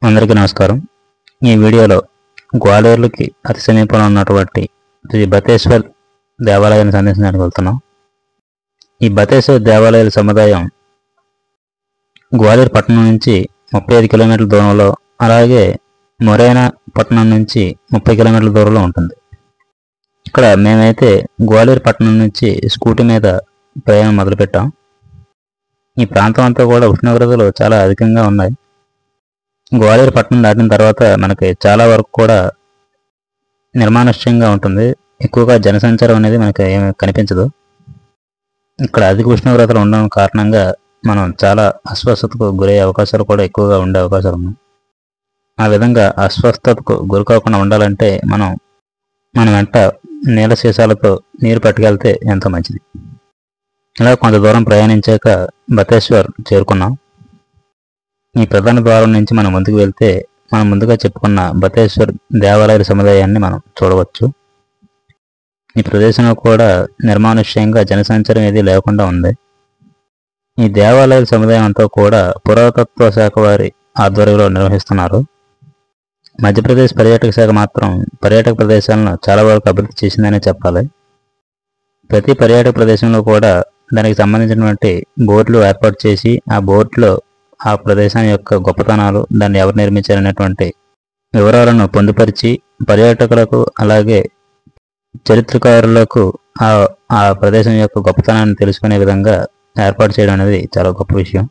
అందరికీ నమస్కారం. ఈ వీడియోలో గ్వాలియర్‌కి అతి సమీపంలో ఉన్నటువంటి శ్రీ బతేశ్వర్ దేవాలయాన్ని సందర్శించడానికి వెళ్తున్నాం. ఈ బతేశ్వర్ దేవాలయాల సముదాయం గ్వాలియర్ పట్టణం నుంచి 35 కిలోమీటర్ల దూరంలో, అలాగే మొరేనా పట్టణం నుంచి 30 కిలోమీటర్ల దూరంలో ఉంటుంది. ఇక్కడ మేమైతే గ్వాలియర్ పట్టణం నుంచి స్కూటీ మీద ప్రయాణం మొదలుపెట్టాం. ఈ ప్రాంతం అంతా కూడా ఉష్ణోగ్రతలు చాలా అధికంగా ఉన్నాయి. గ్వాలియర్ పట్టణం దాటిన తర్వాత మనకి చాలా వరకు కూడా నిర్మానుష్యంగా ఉంటుంది. ఎక్కువగా జనసంచారం అనేది మనకి ఏమీ కనిపించదు. ఇక్కడ అధిక ఉష్ణోగ్రతలు ఉండడం కారణంగా మనం చాలా అస్వస్థతకు గురయ్యే అవకాశాలు కూడా ఎక్కువగా ఉండే అవకాశాలు ఉన్నాయి. ఆ విధంగా అస్వస్థతకు గురికాకుండా ఉండాలంటే మన వెంట నీళ్ళ సీసాలతో నీరు పట్టుకెళ్తే ఎంతో మంచిది. ఇలా కొంత దూరం ప్రయాణించాక బతేశ్వర్ చేరుకున్నాం. ఈ ప్రధాన ద్వారం నుంచి మనం ముందుకు వెళ్తే మనం ముందుగా చెప్పుకున్న బతేశ్వర్ దేవాలయాల సముదాయాన్ని మనం చూడవచ్చు. ఈ ప్రదేశంలో కూడా నిర్మానుష్యంగా జనసంచారం ఏది లేకుండా ఉంది. ఈ దేవాలయాల సముదాయం అంతా కూడా పురాతత్వ శాఖ వారి ఆధ్వర్యంలో నిర్వహిస్తున్నారు. మధ్యప్రదేశ్ పర్యాటక శాఖ మాత్రం పర్యాటక ప్రదేశాలను చాలా వరకు అభివృద్ధి చేసిందనే చెప్పాలి. ప్రతి పర్యాటక ప్రదేశంలో కూడా దానికి సంబంధించినటువంటి బోర్డులు ఏర్పాటు చేసి ఆ బోర్డులో ఆ ప్రదేశం యొక్క గొప్పతనాలు, దాన్ని ఎవరు నిర్మించారనేటువంటి వివరాలను పొందుపరిచి పర్యాటకులకు అలాగే చరిత్రకారులకు ఆ ప్రదేశం యొక్క గొప్పతనాన్ని తెలుసుకునే విధంగా ఏర్పాటు చేయడం అనేది చాలా గొప్ప విషయం.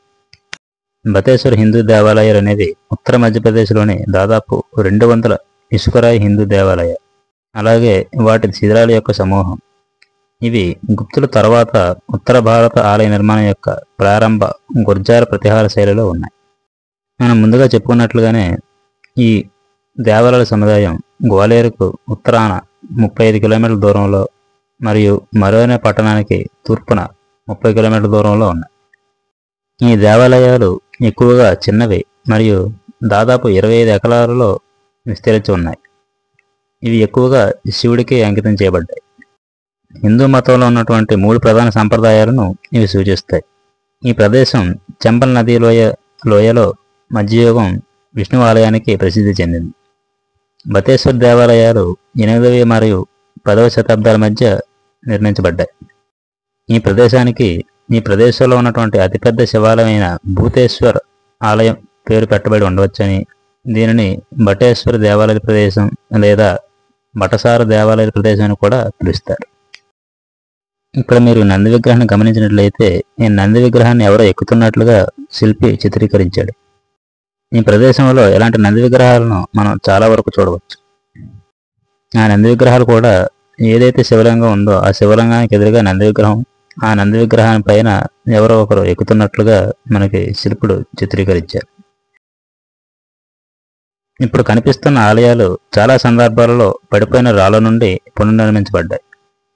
బతేశ్వర్ హిందూ దేవాలయాలు అనేది ఉత్తర మధ్యప్రదేశ్లోని దాదాపు 200 ఇసుకరాయి హిందూ దేవాలయాలు, అలాగే వాటి శిథిలాల యొక్క సమూహం. ఇవి గుప్తుల తర్వాత ఉత్తర భారత ఆలయ నిర్మాణం యొక్క ప్రారంభ గుర్జార ప్రతిహార శైలిలో ఉన్నాయి. మనం ముందుగా చెప్పుకున్నట్లుగానే ఈ దేవాలయాల సముదాయం గ్వాలియర్కు ఉత్తరాన 35 కిలోమీటర్ల దూరంలో మరియు మొరేనా పట్టణానికి తూర్పున 30 కిలోమీటర్ల దూరంలో ఉన్నాయి. ఈ దేవాలయాలు ఎక్కువగా చిన్నవి మరియు దాదాపు 25 ఎకరాలలో విస్తరించి ఉన్నాయి. ఇవి ఎక్కువగా శివుడికి అంకితం చేయబడ్డాయి. హిందూ మతంలో ఉన్నటువంటి 3 ప్రధాన సంప్రదాయాలను ఇవి సూచిస్తాయి. ఈ ప్రదేశం చంబల్ నదీ లోయలో మధ్యయుగం విష్ణు ఆలయానికి ప్రసిద్ధి చెందింది. బతేశ్వర్ దేవాలయాలు 8వ మరియు 10వ శతాబ్దాల మధ్య నిర్మించబడ్డాయి. ఈ ప్రదేశంలో ఉన్నటువంటి అతిపెద్ద శివాలయమైన భూతేశ్వర్ ఆలయం పేరు పెట్టబడి ఉండవచ్చని, దీనిని బటేశ్వర్ దేవాలయ ప్రదేశం లేదా బటసార దేవాలయ ప్రదేశం అని కూడా పిలుస్తారు. ఇక్కడ మీరు నంది విగ్రహాన్ని గమనించినట్లయితే ఈ నంది విగ్రహాన్ని ఎవరో ఎక్కుతున్నట్లుగా శిల్పి చిత్రీకరించాడు. ఈ ప్రదేశంలో ఇలాంటి నంది విగ్రహాలను మనం చాలా వరకు చూడవచ్చు. ఆ నంది విగ్రహాలు కూడా ఏదైతే శివలింగం ఉందో ఆ శివలింగానికి ఎదురుగా నంది విగ్రహం, ఆ నంది విగ్రహాన్ని పైన ఎవరో ఒకరు ఎక్కుతున్నట్లుగా మనకి శిల్పుడు చిత్రీకరించారు. ఇప్పుడు కనిపిస్తున్న ఆలయాలు చాలా సందర్భాలలో పడిపోయిన రాళ్ల నుండి పునర్నిర్మించబడ్డాయి.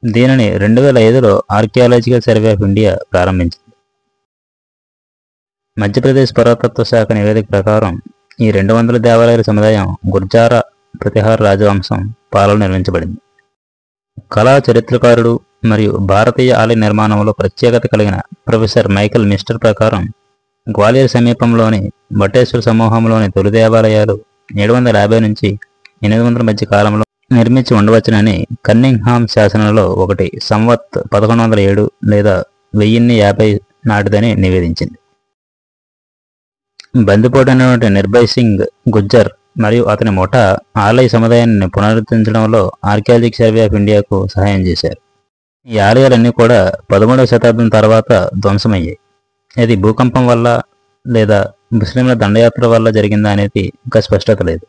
దీనిని 2005లో ఆర్కియాలజికల్ సర్వే ఆఫ్ ఇండియా ప్రారంభించింది. మధ్యప్రదేశ్ పురాతత్వ శాఖ నివేదిక ప్రకారం ఈ 200 దేవాలయాల సముదాయం గుర్జార ప్రతిహార రాజవంశం పాలన నిర్మించబడింది. కళా చరిత్రకారుడు మరియు భారతీయ ఆలయ నిర్మాణంలో ప్రత్యేకత కలిగిన ప్రొఫెసర్ మైకల్ మిస్టర్ ప్రకారం గ్వాలియర్ సమీపంలోని బటేశ్వర్ సమూహంలోని తొలి దేవాలయాలు 750 నుంచి 800 మధ్య కాలంలో నిర్మించి ఉండవచ్చునని కన్నింగ్హామ్ శాసనంలో ఒకటి సంవత్ 1107 లేదా 1050 నాటిదని నివేదించింది. బందిపోటైనటువంటి నిర్భయ్ సింగ్ గుజ్జర్ మరియు అతని ముఠా ఆలయ సముదాయాన్ని పునరుద్ధరించడంలో ఆర్కియాలజికల్ సర్వే ఆఫ్ ఇండియాకు సహాయం చేశారు. ఈ ఆలయాలన్నీ కూడా 13వ శతాబ్దం తర్వాత ధ్వంసమయ్యాయి. ఇది భూకంపం వల్ల లేదా ముస్లింల దండయాత్ర వల్ల జరిగిందా అనేది ఇంకా స్పష్టత లేదు.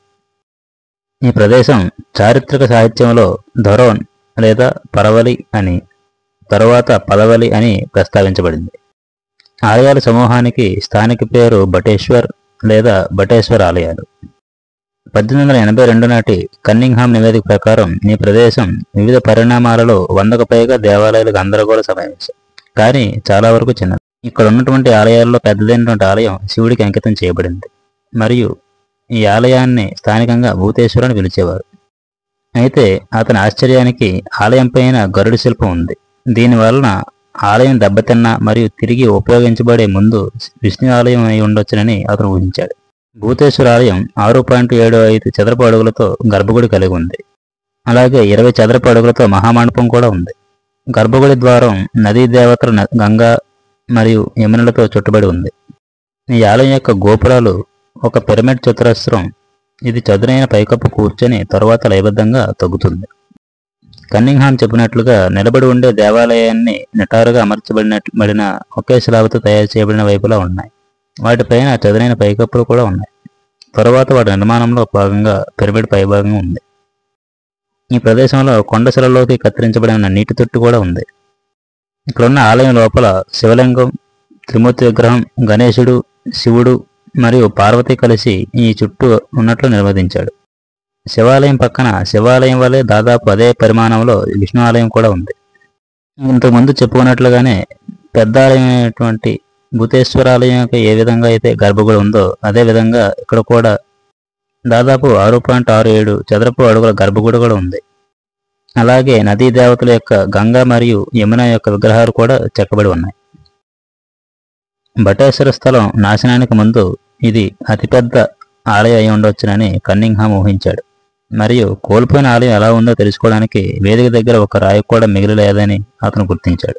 ఈ ప్రదేశం చారిత్రక సాహిత్యంలో ధరోన్ లేదా పరవలి అని, తరువాత పదవలి అని ప్రస్తావించబడింది. ఆలయాల సమూహానికి స్థానిక పేరు బటేశ్వర్ లేదా బటేశ్వర్ ఆలయాలు. 1882 నాటి కన్నింగ్హామ్ నివేదిక ప్రకారం ఈ ప్రదేశం వివిధ పరిణామాలలో 100కు పైగా దేవాలయాలకు గందరగోళ సమావేశం, కానీ చాలా వరకు చిన్నది. ఇక్కడ ఉన్నటువంటి ఆలయాల్లో పెద్దదైనటువంటి ఆలయం శివుడికి అంకితం చేయబడింది మరియు ఈ ఆలయాన్ని స్థానికంగా భూతేశ్వర్ అని పిలిచేవారు. అయితే అతని ఆశ్చర్యానికి ఆలయం పైన గరుడు శిల్పం ఉంది. దీనివలన ఆలయం దెబ్బతిన్నా మరియు తిరిగి ఉపయోగించబడే ముందు విష్ణు ఆలయం అయి ఉండొచ్చునని అతను ఊహించాడు. భూతేశ్వర ఆలయం 6.75 చదరపు అడుగులతో గర్భగుడి కలిగి ఉంది. అలాగే 20 చదరపు అడుగులతో మహామండపం కూడా ఉంది. గర్భగుడి ద్వారం నదీ దేవతల గంగా మరియు యమునలతో చుట్టబడి ఉంది. ఈ ఆలయం యొక్క గోపురాలు ఒక పిరమిడ్ చతురస్రం. ఇది చదునైన పైకప్పు కూర్చొని తరువాత లయబద్ధంగా తగ్గుతుంది. కన్నింగ్హామ్ చెప్పినట్లుగా నిలబడి ఉండే దేవాలయాన్ని నిటారుగా అమర్చబడిన ఒకే స్లాబ్తో తయారు చేయబడిన వైపులా ఉన్నాయి. వాటిపైన చదునైన పైకప్పులు కూడా ఉన్నాయి. తరువాత వాటి నిర్మాణంలో భాగంగా పిరమిడ్ పైభాగం ఉంది. ఈ ప్రదేశంలో కొండశిలలోకి కత్తిరించబడిన నీటి తొట్టు కూడా ఉంది. ఇక్కడున్న ఆలయం లోపల శివలింగం, త్రిమూర్తి విగ్రహం, గణేశుడు, శివుడు మరియు పార్వతి కలిసి ఈ చుట్టూ ఉన్నట్లు నిర్వహించాడు. శివాలయం పక్కన శివాలయం వలె దాదాపు అదే పరిమాణంలో విష్ణు ఆలయం కూడా ఉంది. ఇంతకుముందు చెప్పుకున్నట్లుగానే పెద్ద ఆలయమైనటువంటి భూతేశ్వర ఆలయం యొక్క ఏ విధంగా అయితే గర్భగుడి ఉందో అదే విధంగా ఇక్కడ కూడా దాదాపు 6.67 చదరపు అడుగుల గర్భగుడి కూడా ఉంది. అలాగే నదీ దేవతల యొక్క గంగా మరియు యమున యొక్క విగ్రహాలు కూడా చెక్కబడి ఉన్నాయి. బటేశ్వర స్థలం నాశనానికి ముందు ఇది అతిపెద్ద ఆలయం అయి ఉండవచ్చునని కన్నింగ్హామ్ ఊహించాడు. మరియు కోల్పోయిన ఆలయం ఎలా ఉందో తెలుసుకోవడానికి వేదిక దగ్గర ఒక రాయి కూడా మిగిలిలేదని అతను గుర్తించాడు.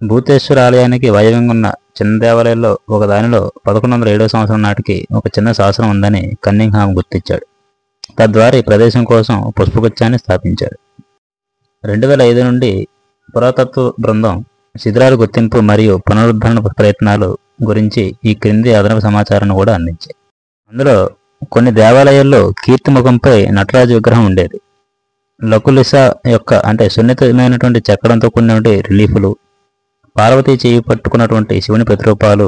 భూతేశ్వర ఆలయానికి వాయువ్యంగా ఉన్న చిన్న దేవాలయాల్లో ఒక దానిలో 1107 సంవత్సరం నాటికి ఒక చిన్న శాసనం ఉందని కన్నింగ్హామ్ గుర్తించాడు. తద్వారా ఈ ప్రదేశం కోసం పుష్పగుచ్చాన్ని స్థాపించాడు. 2005 నుండి పురాతత్వ బృందం శిథిలాల గుర్తింపు మరియు పునరుద్ధరణ ప్రయత్నాలు గురించి ఈ క్రింది అదనపు సమాచారాన్ని కూడా అందించాయి. అందులో కొన్ని దేవాలయాల్లో కీర్తిముఖంపై నటరాజు విగ్రహం ఉండేది. లకులిసా యొక్క అంటే సున్నితమైనటువంటి చెక్కడంతో కూడినటువంటి రిలీఫులు, పార్వతీ చేయి పట్టుకున్నటువంటి శివుని ప్రతిరూపాలు,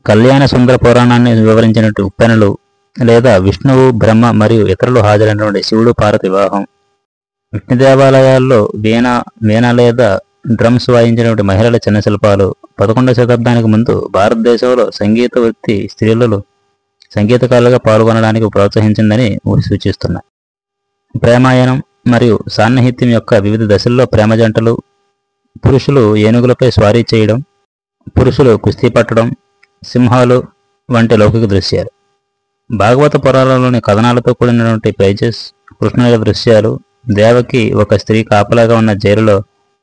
కళ్యాణ సుందర పురాణాన్ని వివరించినటువంటి ఉప్పెనలు, లేదా విష్ణువు, బ్రహ్మ మరియు ఇతరులు హాజరైనటువంటి శివుడు పార్వతి వివాహం, విష్ణు దేవాలయాల్లో వీణ లేదా డ్రమ్స్ వాయించినటువంటి మహిళల చిన్న శిల్పాలు 11వ శతాబ్దానికి ముందు భారతదేశంలో సంగీత వృత్తి స్త్రీలలో సంగీతకారులుగా పాల్గొనడానికి ప్రోత్సహించిందని సూచిస్తున్నాయి. ప్రేమాయణం మరియు సాన్నిహిత్యం యొక్క వివిధ దశల్లో ప్రేమ జంటలు, పురుషులు ఏనుగులపై స్వారీ చేయడం, పురుషులు కుస్తీ పట్టడం, సింహాలు వంటి లౌకిక దృశ్యాలు, భాగవత పురాణంలోని కథనాలతో కూడినటువంటి పేజెస్, కృష్ణుల దృశ్యాలు, దేవకి ఒక స్త్రీ కాపలాగా ఉన్న జైలులో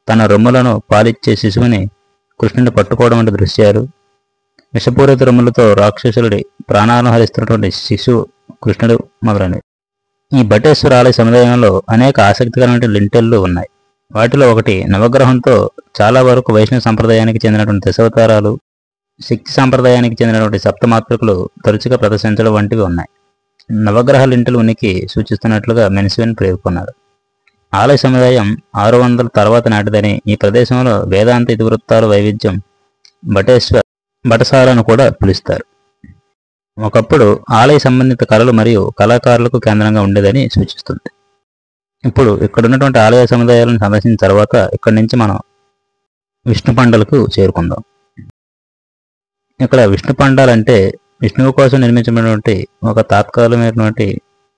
తన రొమ్ములను పాలిచ్చే శిశువుని కృష్ణుని పట్టుకోవడం వంటి దృశ్యాలు, విషపూరిత రొమ్ములతో రాక్షసుడి ప్రాణాలను హరిస్తున్నటువంటి శిశువు కృష్ణుడు మొదలైనవి. ఈ బటేశ్వర ఆలయ సముదాయంలో అనేక ఆసక్తికరమైన లింటెళ్ళు ఉన్నాయి. వాటిలో ఒకటి నవగ్రహంతో చాలా వరకు వైష్ణవ సంప్రదాయానికి చెందినటువంటి దశావతారాలు, శక్తి సంప్రదాయానికి చెందినటువంటి సప్తమాతృకులు తరచుగా ప్రదర్శించడం వంటివి ఉన్నాయి. నవగ్రహ లింటెలు ఉనికి సూచిస్తున్నట్లుగా మెన్స్వెన్ పేర్కొన్నారు. ఆలయ సముదాయం 600 తర్వాత నాటిదని, ఈ ప్రదేశంలో వేదాంత ఇతివృత్తాల వైవిధ్యం బటసాలను కూడా పిలుస్తారు. ఒకప్పుడు ఆలయ సంబంధిత కళలు మరియు కళాకారులకు కేంద్రంగా ఉండేదని సూచిస్తుంది. ఇప్పుడు ఇక్కడ ఉన్నటువంటి ఆలయ సముదాయాలను సందర్శించిన తర్వాత ఇక్కడి నుంచి మనం విష్ణు పండాలకు చేరుకుందాం. ఇక్కడ విష్ణు పండాలంటే విష్ణువు కోసం నిర్మించబడినటువంటి ఒక తాత్కాలికమైనటువంటి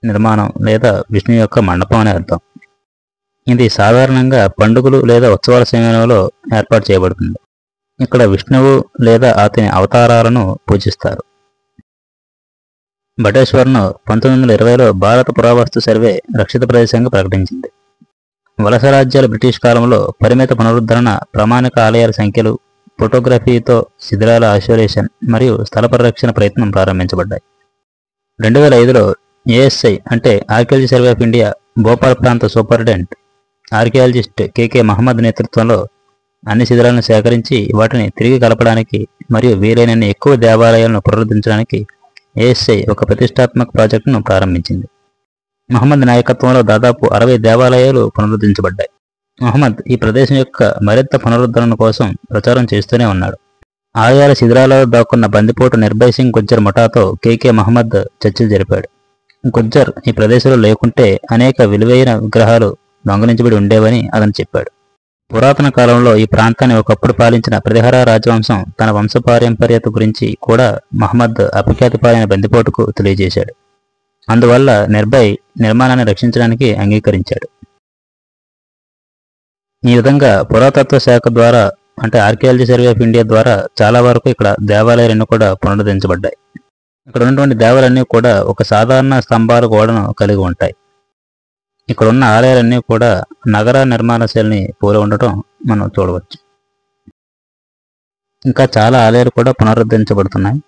నిర్మాణం లేదా విష్ణు యొక్క మండపం అనే అర్థం. ఇది సాధారణంగా పండుగలు లేదా ఉత్సవాల సమయంలో ఏర్పాటు చేయబడుతుంది. ఇక్కడ విష్ణువు లేదా అతని అవతారాలను పూజిస్తారు. బటేశ్వర్ను 1920లో భారత పురావస్తు సర్వే రక్షిత ప్రదేశంగా ప్రకటించింది. వలస రాజ్యాల బ్రిటిష్ కాలంలో పరిమిత పునరుద్ధరణ, ప్రామాణిక ఆలయాల సంఖ్యలు, ఫోటోగ్రఫీతో శిథిలాల ఐసోలేషన్ మరియు స్థల పరిరక్షణ ప్రయత్నం ప్రారంభించబడ్డాయి. 2005లో ఏఎస్ఐ అంటే archaeology survey of India Bhopal ప్రాంత సూపరింటెండెంట్ ఆర్కియాలజిస్ట్ కేకే మహమ్మద్ నేతృత్వంలో అన్ని శిథిలాలను సేకరించి వాటిని తిరిగి కలపడానికి మరియు వీలైనన్ని ఎక్కువ దేవాలయాలను పునరుద్ధరించడానికి ఏఎస్ఐ ఒక ప్రతిష్టాత్మక ప్రాజెక్టును ప్రారంభించింది. మహమ్మద్ నాయకత్వంలో దాదాపు 60 దేవాలయాలు పునరుద్ధరించబడ్డాయి. మహమ్మద్ ఈ ప్రదేశం యొక్క మరింత పునరుద్ధరణ కోసం ప్రచారం చేస్తూనే ఉన్నాడు. ఆలయాల శిథిలాలలో దాక్కున్న బందిపోటు నిర్భయ్ సింగ్ గుజ్జర్ ముఠాతో కేకే మహమ్మద్ చర్చలు జరిపాడు. గుజ్జర్ ఈ ప్రదేశంలో లేకుంటే అనేక విలువైన విగ్రహాలు దొంగలించబడి ఉండేవని అతను చెప్పాడు. పురాతన కాలంలో ఈ ప్రాంతాన్ని ఒకప్పుడు పాలించిన ప్రతిహార రాజవంశం తన వంశపారంపర్యత గురించి కూడా మహమ్మద్ అపఖ్యాతి పాలైన బందిపోటుకు తెలియజేశాడు. అందువల్ల నిర్భయ్ నిర్మాణాన్ని రక్షించడానికి అంగీకరించాడు. ఈ విధంగా పురాతత్వ శాఖ ద్వారా అంటే ఆర్కియాలజీ సర్వే ఆఫ్ ఇండియా ద్వారా చాలా వరకు ఇక్కడ దేవాలయాలన్నీ కూడా పునరుద్ధరించబడ్డాయి. ఇక్కడ ఉన్నటువంటి దేవాలన్నీ కూడా ఒక సాధారణ స్తంభాల గోడను కలిగి ఉంటాయి. ఇక్కడ ఉన్న ఆలయాలన్నీ కూడా నగర నిర్మాణ శైలిని పోలి ఉండటం మనం చూడవచ్చు. ఇంకా చాలా ఆలయాలు కూడా పునరుద్ధరించబడుతున్నాయి.